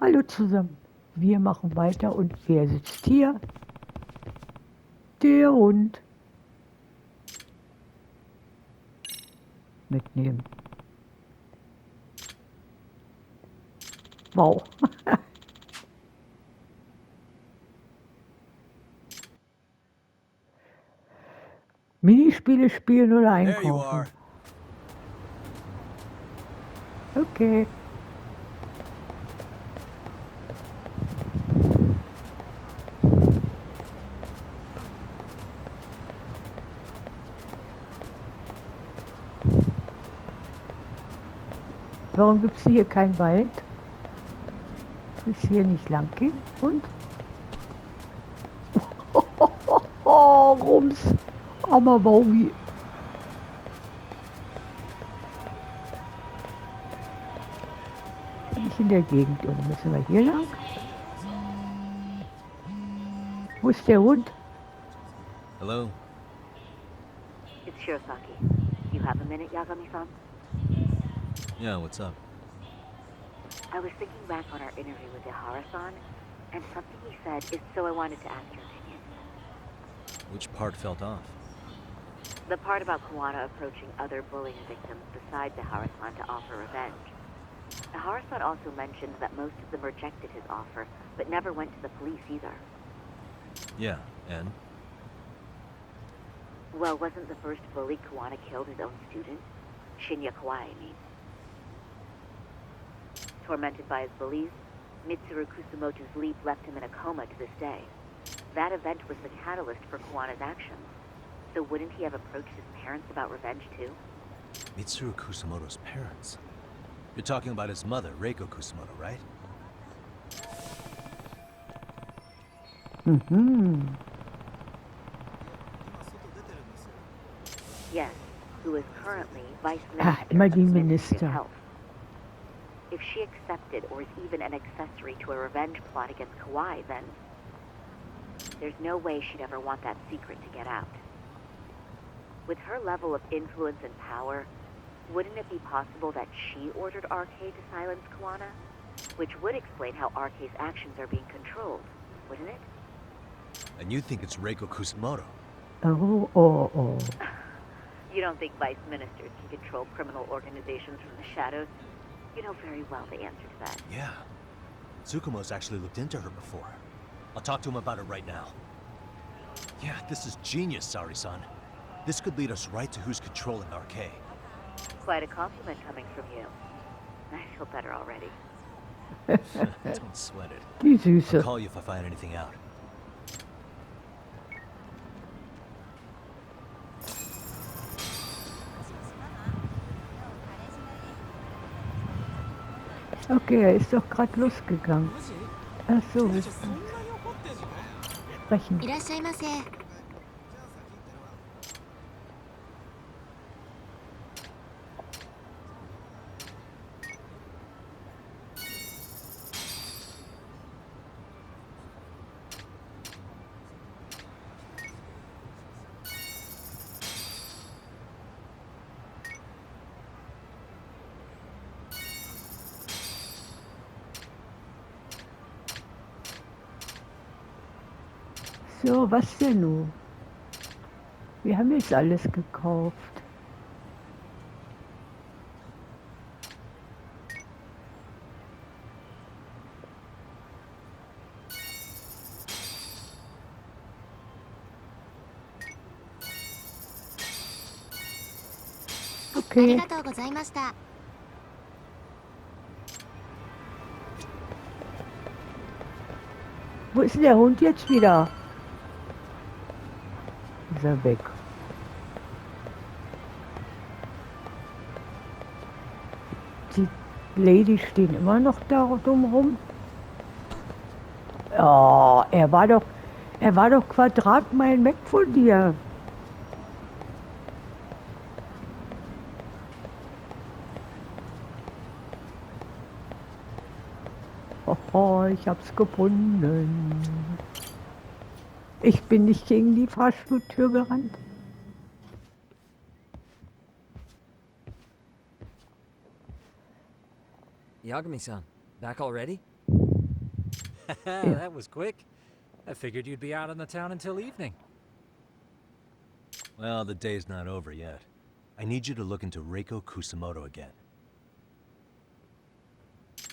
Hallo zusammen. Wir machen weiter und wer sitzt hier? Der Hund. Mitnehmen. Wow. Minispiele spielen oder einkaufen? Okay. Warum gibt es hier keinen Wald? Ist hier nicht lang gehen? Und? Oh, Rums. Armer Baumi. Nicht in der Gegend. Und müssen wir hier lang? Wo ist der Hund? Hello? It's Shirosaki. You have a minute, Yagami-san? Yeah, what's up? I was thinking back on our interview with Ihara-san, and something he said is so I wanted to ask your opinion. Which part felt off? The part about Kawana approaching other bullying victims besides Ihara-san to offer revenge. Ihara-san also mentioned that most of them rejected his offer, but never went to the police either. Yeah, and? Well, wasn't the first bully Kawana killed his own student? Shinya Kawai, I mean. Tormented by his bullies, Mitsuru Kusumoto's leap left him in a coma to this day. That event was the catalyst for Kawana's actions. So wouldn't he have approached his parents about revenge too? Mitsuru Kusumoto's parents? You're talking about his mother, Reiko Kusumoto, right? Mhm. Yes, who is currently Vice immer Minister die of Ministry Minister. of Health. If she accepted or is even an accessory to a revenge plot against Kawai, then there's no way she'd ever want that secret to get out. With her level of influence and power, wouldn't it be possible that she ordered RK to silence Kawana? Which would explain how RK's actions are being controlled, wouldn't it? And you think it's Reiko Kusumoto? Oh. You don't think vice ministers can control criminal organizations from the shadows? You know very well the answer to that. Yeah. Tsukumo's actually looked into her before. I'll talk to him about it right now. Yeah, this is genius, Sari-san. This could lead us right to who's controlling RK. Quite a compliment coming from you. I feel better already. Don't sweat it. Die I'll Süße. call you if I find anything out. Okay, er ist doch gerade losgegangen. Ach so, wir sprechen. いらっしゃいませ。So, was denn nun? Wir haben jetzt alles gekauft. Okay. ありがとうございました。 Wo ist denn der Hund jetzt wieder? Ist er weg. Die Ladies stehen immer noch da drumherum. Oh, er war doch Quadratmeilen weg von dir. Oh, ich hab's gefunden. Ich bin nicht gegen die Fahrstuhltür gerannt. Yagami-san, back already? That was quick. I figured you'd be out on the town until evening. Well, the day's not over yet. I need you to look into Reiko Kusamoto again.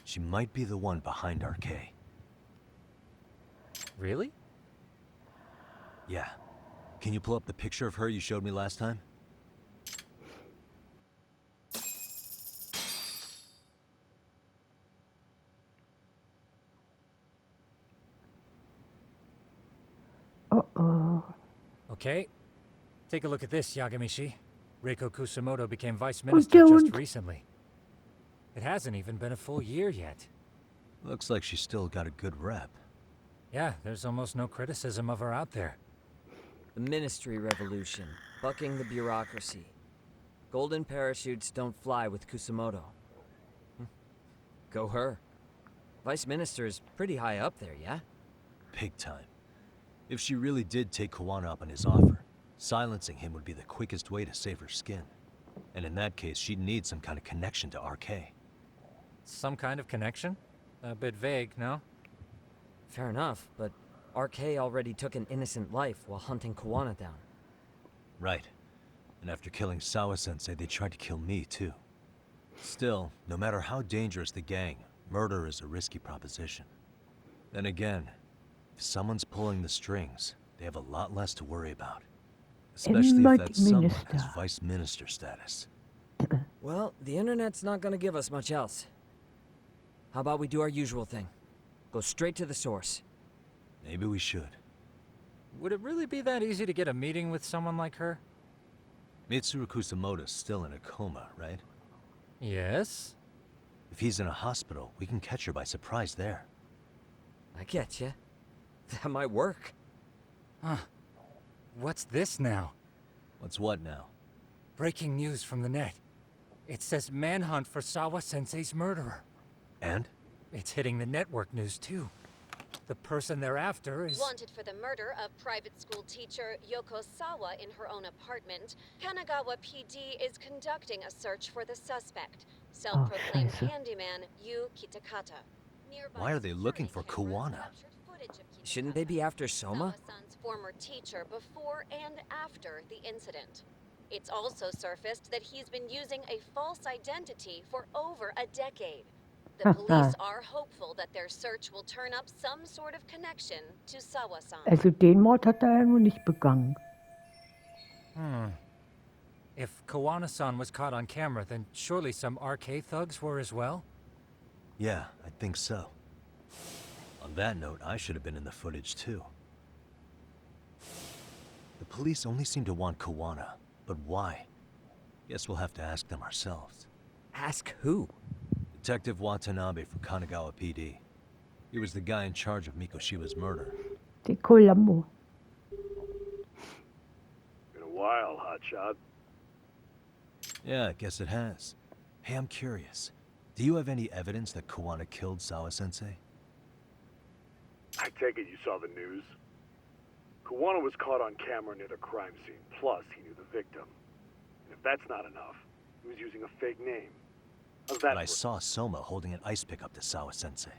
She might be the one behind RK. Really? Yeah. Can you pull up the picture of her you showed me last time? Uh-oh. Okay. Take a look at this, Yagamishi. Reiko Kusamoto became vice Oh, minister just don't. recently. It hasn't even been a full year yet. Looks like she's still got a good rep. Yeah, there's almost no criticism of her out there. The Ministry Revolution, bucking the bureaucracy. Golden parachutes don't fly with Kusamoto. Go her. Vice Minister's pretty high up there, yeah? Big time. If she really did take Kawana up on his offer, silencing him would be the quickest way to save her skin. And in that case, she'd need some kind of connection to RK. Some kind of connection? A bit vague, no? Fair enough, but RK already took an innocent life while hunting Kawana down. Right. And after killing Sawa-sensei, they tried to kill me, too. Still, no matter how dangerous the gang, murder is a risky proposition. Then again, if someone's pulling the strings, they have a lot less to worry about. Especially if that someone has vice minister status. Well, the internet's not gonna give us much else. How about we do our usual thing? Go straight to the source. Maybe we should. Would it really be that easy to get a meeting with someone like her? Mitsuru Kusamoto's still in a coma, right? Yes? If he's in a hospital, we can catch her by surprise there. I get ya. That might work. Huh. What's this now? What's what now? Breaking news from the net. It says manhunt for Sawa-sensei's murderer. And? It's hitting the network news, too. The person they're after is... Wanted for the murder of private school teacher Yoko Sawa in her own apartment, Kanagawa PD is conducting a search for the suspect, self-proclaimed handyman Yu Kitakata. Nearby Why are they looking for security cameras Kawana? captured footage of Kitakata, Shouldn't they be after Soma? Sawa-san's former teacher before and after the incident. It's also surfaced that he's been using a false identity for over a decade. The police are hopeful that their search will turn up some sort of connection to Sawa-san. Also den Mord hat er ja nun nicht begangen. If Kawana-san was caught on camera, then surely some RK thugs were as well? Yeah, I think so. On that note, I should have been in the footage too. The police only seem to want Kawana, but why? Guess we'll have to ask them ourselves. Ask who? Detective Watanabe from Kanagawa PD. He was the guy in charge of Mikoshiba's murder. Die Columbo. Been a while, hotshot. Yeah, I guess it has. Hey, I'm curious. Do you have any evidence that Kawana killed Sawa-sensei? I take it you saw the news. Kawana was caught on camera near the crime scene, plus he knew the victim. And if that's not enough, he was using a fake name. How's that But I for- saw Soma holding an ice pick up to Sawa-sensei.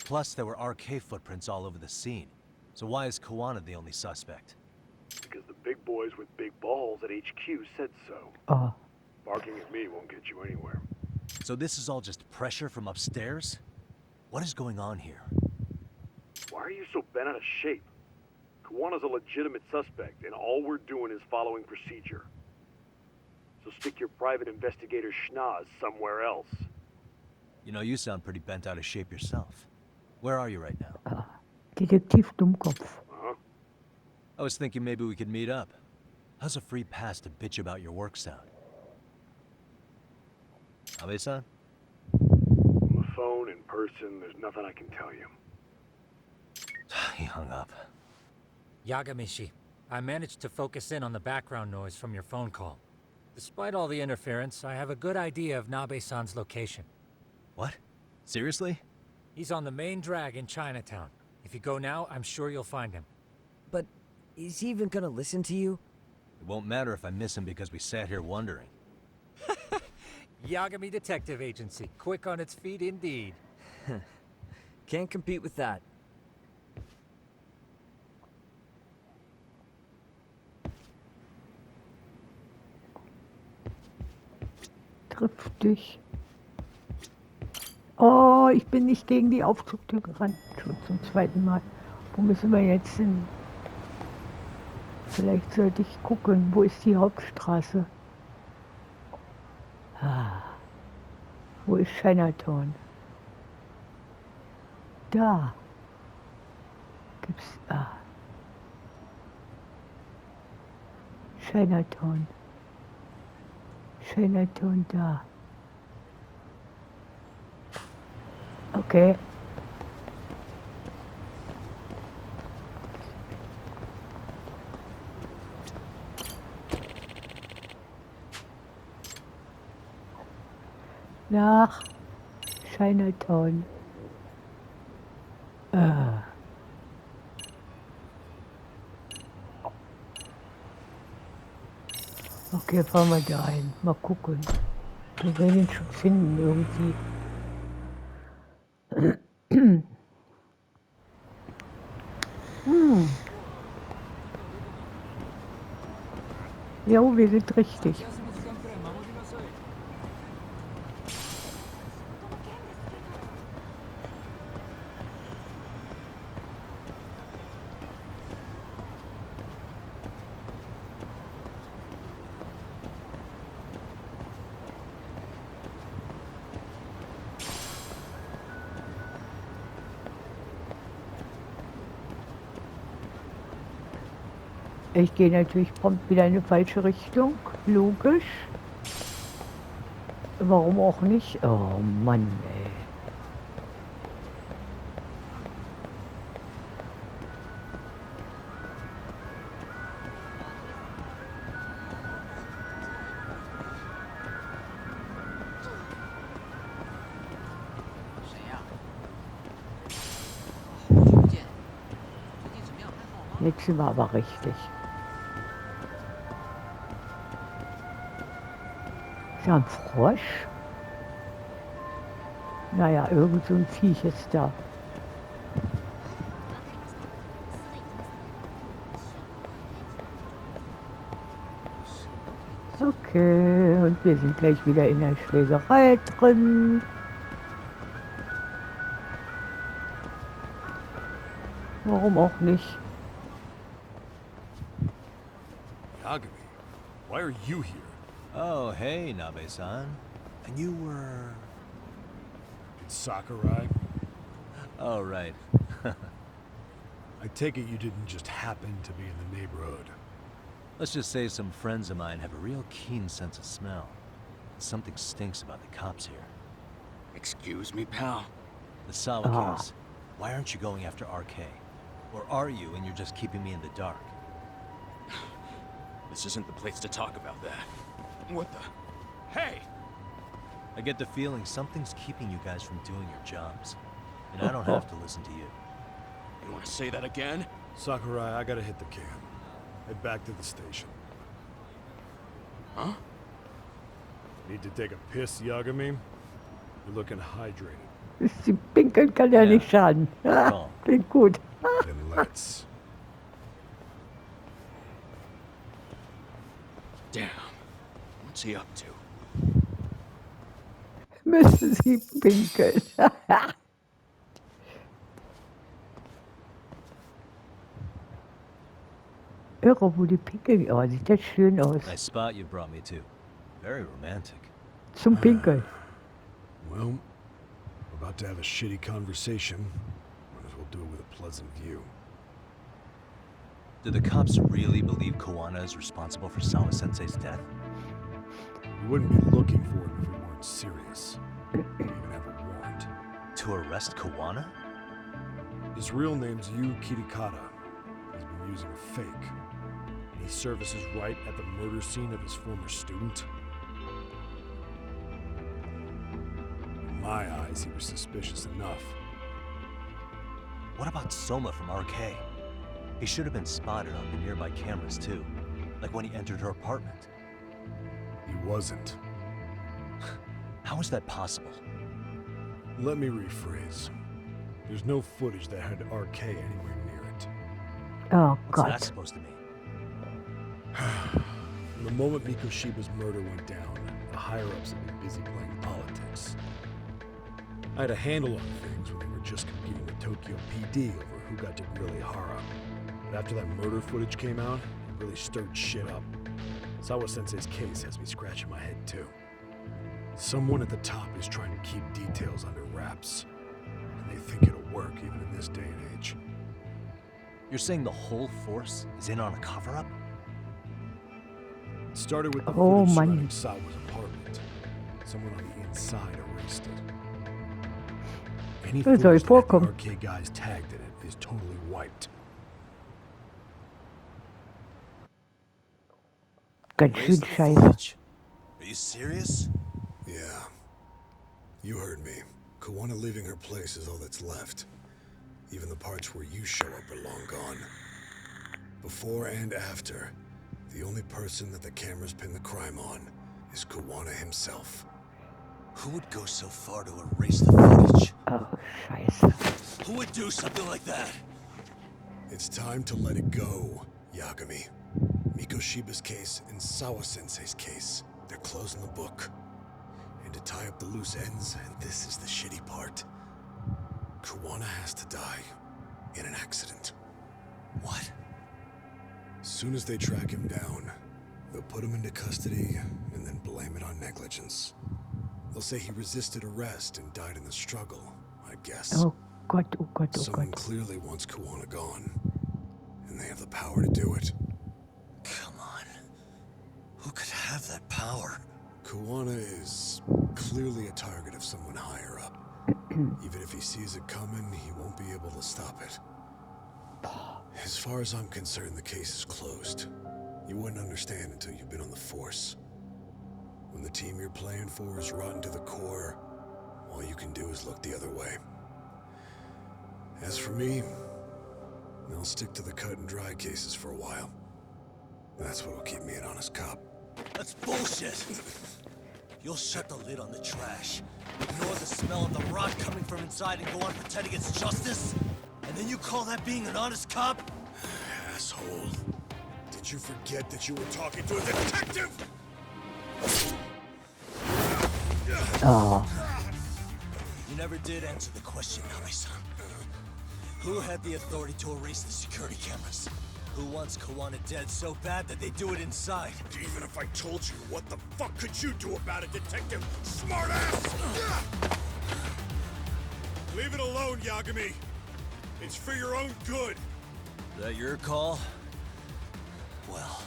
Plus, there were RK footprints all over the scene. So why is Kawana the only suspect? Because the big boys with big balls at HQ said so. Oh, Barking at me won't get you anywhere. So this is all just pressure from upstairs? What is going on here? Why are you so bent out of shape? Kawana's a legitimate suspect, and all we're doing is following procedure. So stick your private investigator schnoz somewhere else. You know, you sound pretty bent out of shape yourself. Where are you right now? Detektiv Dummkopf. Huh? I was thinking maybe we could meet up. How's a free pass to bitch about your work sound? Abe-san? On the phone, in person, there's nothing I can tell you. He hung up. Yagamishi, I managed to focus in on the background noise from your phone call. Despite all the interference, I have a good idea of Nabe-san's location. What? Seriously? He's on the main drag in Chinatown. If you go now, I'm sure you'll find him. But is he even gonna listen to you? It won't matter if I miss him because we sat here wondering. Yagami Detective Agency, quick on its feet indeed. Can't compete with that. Triff dich. Oh, ich bin nicht gegen die Aufzugtür gerannt. Schon zum zweiten Mal. Wo müssen wir jetzt hin? Vielleicht sollte ich gucken, wo ist die Hauptstraße? Ah, wo ist Chinatown? Da gibt's Chinatown. Chinatown da. Okay. Nach Chinatown. Okay, fahren wir da ein. Mal gucken. Wir werden ihn schon finden irgendwie. Jo, wir sind richtig. Ich gehe natürlich prompt wieder in eine falsche Richtung. Logisch. Warum auch nicht? Oh Mann, ey. Jetzt sind wir aber richtig. Ist ja ein Frosch? Naja, irgend so ein Viech ist da. Okay, und wir sind gleich wieder in der Schlägerei drin. Warum auch nicht? Yagami, why are you here? Oh, hey, Nabe-san. And you were... It's Sakurai. Oh, right. I take it you didn't just happen to be in the neighborhood. Let's just say some friends of mine have a real keen sense of smell. Something stinks about the cops here. Excuse me, pal? The Sawa case. Why aren't you going after RK? Or are you and you're just keeping me in the dark? This isn't the place to talk about that. What the? Hey! I get the feeling something's keeping you guys from doing your jobs. And I don't have to listen to you. You want to say that again? Sakurai, I gotta hit the cam. Head back to the station. Huh? Need to take a piss, Yagami? You're looking hydrated. Sie pinkeln kann ja nicht schaden. Oh. Klingt gut. Then let's. Damn. What's he up to? Müssen Sie pinkeln. Irre, wo die pinkeln. Oh, sieht das schön aus. Nice spot you brought me to. Very romantic. Zum Pinkeln. Well, we're about to have a shitty conversation. Might as well do it with a pleasant view. Do the cops really believe Koana is responsible for Sawa-sensei's death? We wouldn't be looking for him if we weren't serious. We even have a warrant. To arrest Koana? His real name's Yu Kirikata. He's been using a fake. And he services right at the murder scene of his former student. In my eyes, he was suspicious enough. What about Soma from RK? He should have been spotted on the nearby cameras too. Like when he entered her apartment. He wasn't. How is that possible? Let me rephrase. There's no footage that had RK anywhere near it. Oh What's that Gott. supposed to mean? From the moment Mikoshiba's murder went down, the higher-ups have been busy playing politics. I had a handle on things when they were just competing with Tokyo PD over who got to grill Ihara. But after that murder footage came out, it really stirred shit up. Sawa-sensei's case has me scratching my head too. Someone at the top is trying to keep details under wraps. And they think it'll work even in this day and age. You're saying the whole force is in on a cover-up? It started with the Oh, footage Mann. surrounding Sawa's apartment. Someone on the inside erased it. Any Das soll footage that had the vorkommen. RK guys tagged in it is totally wiped. Ganz Erase schön the scheiße. footage? Are you serious? Yeah. You heard me. Kawana leaving her place is all that's left. Even the parts where you show up are long gone. Before and after, the only person that the cameras pin the crime on is Kawana himself. Who would go so far to erase the footage? Oh, scheiße. Who would do something like that? It's time to let it go, Yagami. Mikoshiba's case and Sawa-sensei's case, they're closing the book. And to tie up the loose ends, and this is the shitty part, Kawana has to die in an accident. What? Soon as they track him down, they'll put him into custody and then blame it on negligence. They'll say he resisted arrest and died in the struggle, I guess. Oh Gott, oh Gott, oh Someone Gott. clearly wants Kawana gone, and they have the power to do it. Come on. Who could have that power? Kawana is clearly a target of someone higher up. Even if he sees it coming, he won't be able to stop it. As far as I'm concerned, the case is closed. You wouldn't understand until you've been on the force. When the team you're playing for is rotten to the core, all you can do is look the other way. As for me, I'll stick to the cut and dry cases for a while. That's what'll keep me an honest cop. That's bullshit! You'll shut the lid on the trash, ignore the smell of the rot coming from inside and go on pretending it's justice? And then you call that being an honest cop? Asshole. Did you forget that you were talking to a detective? Oh, You never did answer the question, Nabe-san. Who had the authority to erase the security cameras? Who wants Kawana dead so bad that they do it inside? Even if I told you, what the fuck could you do about it, detective? Smartass! Leave it alone, Yagami. It's for your own good. Is that your call? Well,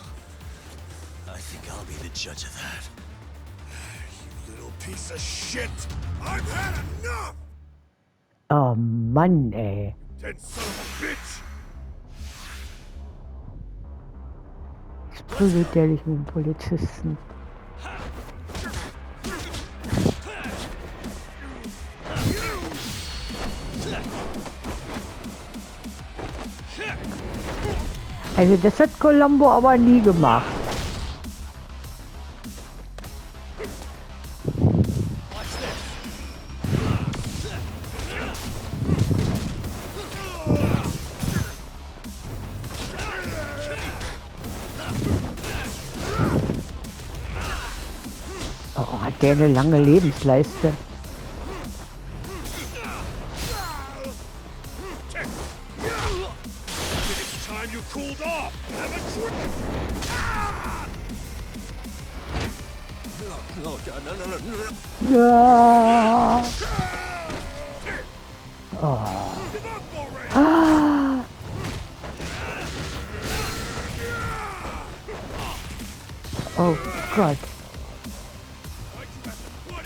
I think I'll be the judge of that. You little piece of shit! I've had enough! oh Mann, ey. Then son of a bitch! Jetzt prügelt der dich mit dem Polizisten. Also das hat Columbo aber nie gemacht. Oh, hat der eine lange Lebensleiste. It's time you cooled off! Have a drink! Oh god, no. Ja. Give up already! Oh Gott. Why'd you have to put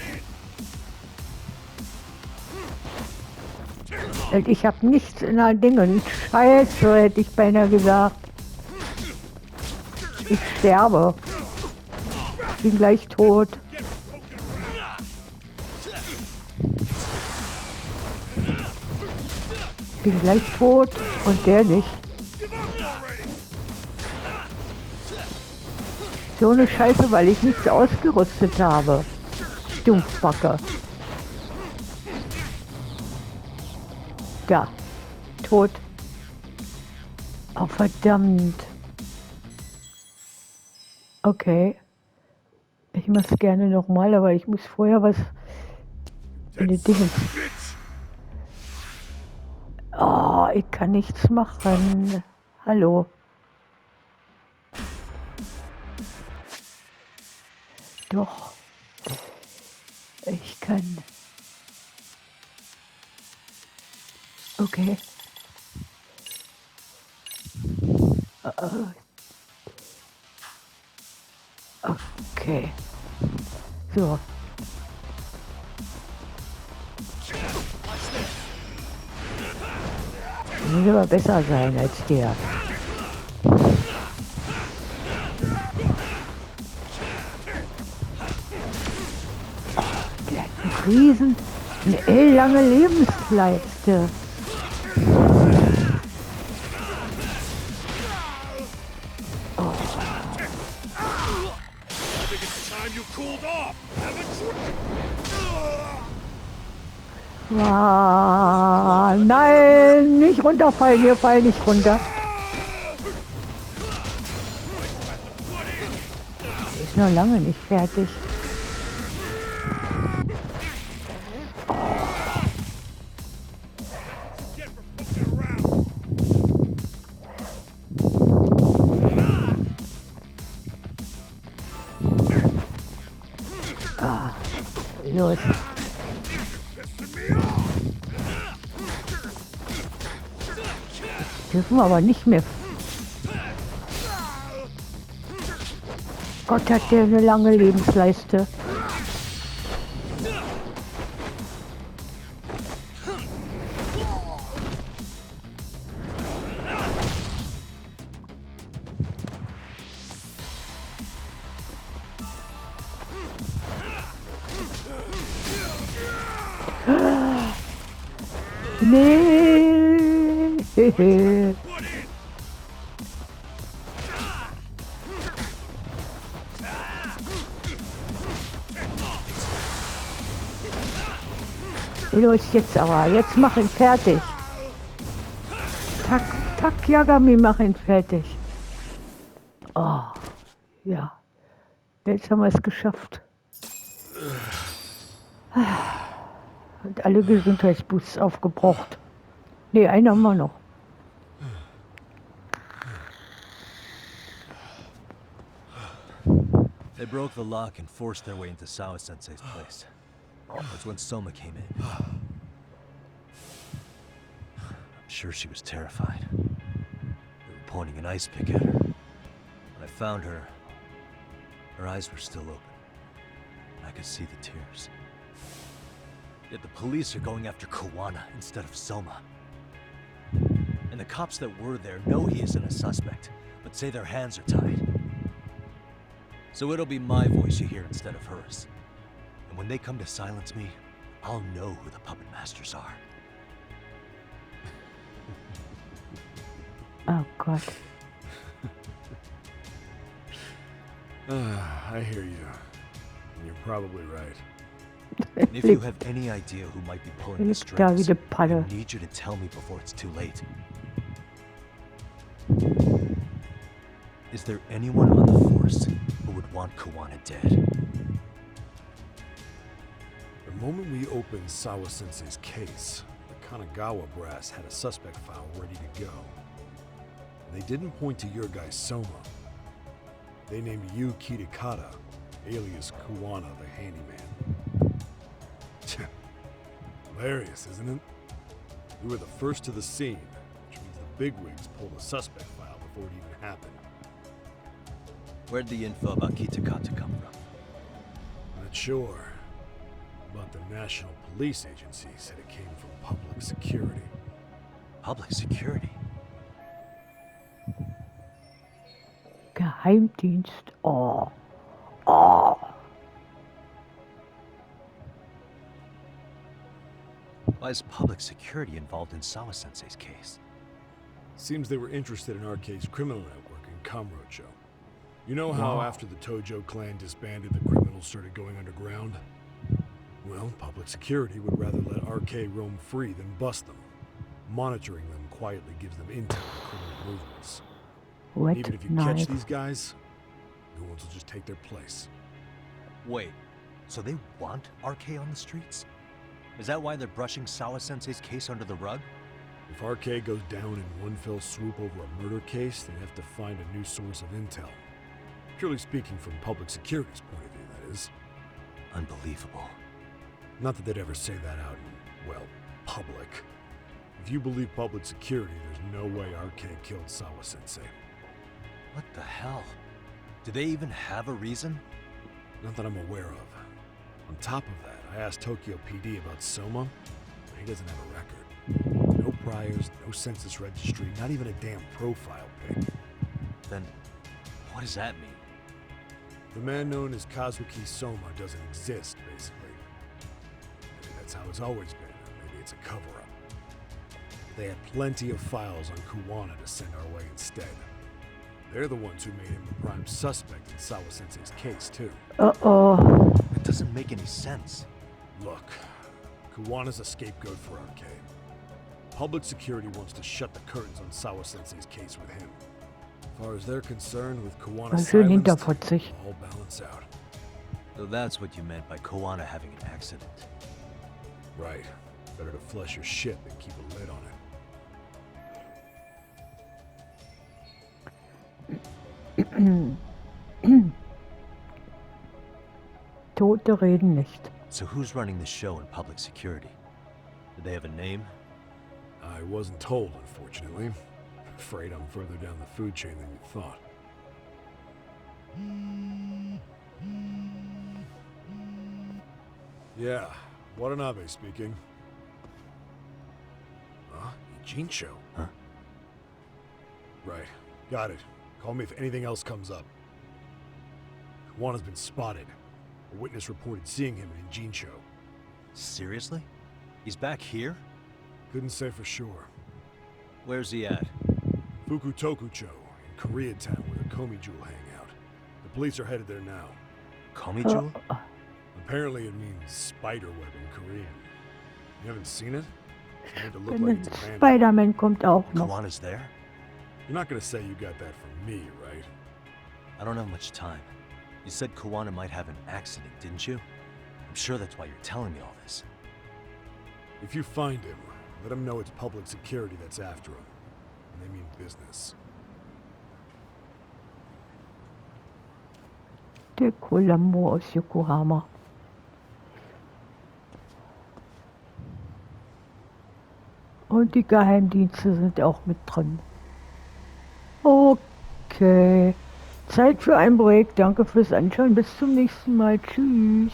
in? Und ich habe nichts in der Dingen. Scheiße, hätte ich beinahe gesagt. Ich sterbe. Ich bin gleich tot. Ich bin gleich tot und der nicht. So eine Scheiße, weil ich nichts ausgerüstet habe. Stumpfbacke. Da. Tot. Oh, verdammt. Okay. Ich mach's gerne nochmal, aber ich muss vorher was in die Dinge. Oh, ich kann nichts machen. Hallo. Doch. Ich kann. Okay. Okay. So. Muss aber besser sein als der. Der hat eine ellenlange Lebensleiste. Ah, nein, nicht runterfallen, wir fallen nicht runter. Ist noch lange nicht fertig. Ah, los. Dürfen wir aber nicht mehr. Gott, hat der eine lange Lebensleiste. Nee. Los, jetzt aber. Jetzt mach ihn fertig. Tak, Yagami, mach ihn fertig. Oh, ja. Jetzt haben wir es geschafft. Und alle Gesundheitsboosts aufgebraucht. Nee, einen haben wir noch. They broke the lock and forced their way into Sawa-sensei's place. That's when Soma came in. I'm sure she was terrified. They were pointing an ice pick at her. When I found her, her eyes were still open. And I could see the tears. Yet the police are going after Kawana instead of Soma. And the cops that were there know he isn't a suspect, but say their hands are tied. So it'll be my voice you hear instead of hers. And when they come to silence me, I'll know who the puppet masters are. Oh, God. I hear you. And you're probably right. And if you have any idea who might be pulling the strings, I need you to tell me before it's too late. Is there anyone on the force who would want Kawana dead? The moment we opened Sawa-sensei's case, the Kanagawa brass had a suspect file ready to go. They didn't point to your guy Soma. They named you Kitakata, alias Kawana the handyman. Hilarious, isn't it? You were the first to the scene, which means the bigwigs pulled the suspect file before it even happened. Where'd the info about Kitakata come from? Not sure. But the National Police Agency said it came from public security. Public security? Geheimdienst. Oh. Oh. Why is public security involved in Sawa-sensei's case? Seems they were interested in Arcade's criminal network in Kamurocho. You know how after the Tojo clan disbanded, the criminals started going underground? Well, public security would rather let Arcade roam free than bust them. Monitoring them quietly gives them intel on criminal movements. What Even if you knife? catch these guys, new ones will just take their place. Wait, so they want RK on the streets? Is that why they're brushing Sawa-sensei's case under the rug? If RK goes down in one fell swoop over a murder case, they have to find a new source of intel. Purely speaking, from public security's point of view, that is. Unbelievable. Not that they'd ever say that out in, well, public. If you believe public security, there's no way RK killed Sawa-sensei. What the hell? Do they even have a reason? Not that I'm aware of. On top of that, I asked Tokyo PD about Soma. He doesn't have a record. No priors, no census registry, not even a damn profile pic. Then, what does that mean? The man known as Kazuki Soma doesn't exist, basically. Maybe that's how it's always been. Maybe it's a cover-up. They had plenty of files on Kuwana to send our way instead. They're the ones who made him the prime suspect in Sawa-sensei's case, too. Uh-oh. It doesn't make any sense. Look, Kuwana's a scapegoat for RK. Public security wants to shut the curtains on Sawa-sensei's case with him. As far as they're concerned, with Kuwana Ganz schön silenced, hinterfotzig. it'll all balance out. So that's what you meant by Koana having an accident. Right. Better to flush your shit than keep a lid on it. Tote reden nicht. So who's running the show in public security? Do they have a name? I wasn't told, unfortunately. Afraid I'm further down the food chain than you thought. Yeah, Watanabe speaking. Huh? Ijincho? Huh? Right. Got it. Call me if anything else comes up. Juana's been spotted. A witness reported seeing him in Ijincho. Seriously? He's back here? Couldn't say for sure. Where's he at? Fukutokucho, in Koreatown, where the Komi Jewel hang out. The police are headed there now. Komi Jewel? Apparently it means spider web in Korean. You haven't seen it? It's made to look like it's abandoned. Spider-Man kommt auch noch. Koana's there? You're not gonna say you got that from me, right? I don't have much time. You said Koana might have an accident, didn't you? I'm sure that's why you're telling me all this. If you find him, let him know it's public security that's after him. And they mean business. Der Columbo aus Yokohama. Und die Geheimdienste sind auch mit drin. Okay. Zeit für ein Break. Danke fürs Anschauen. Bis zum nächsten Mal. Tschüss.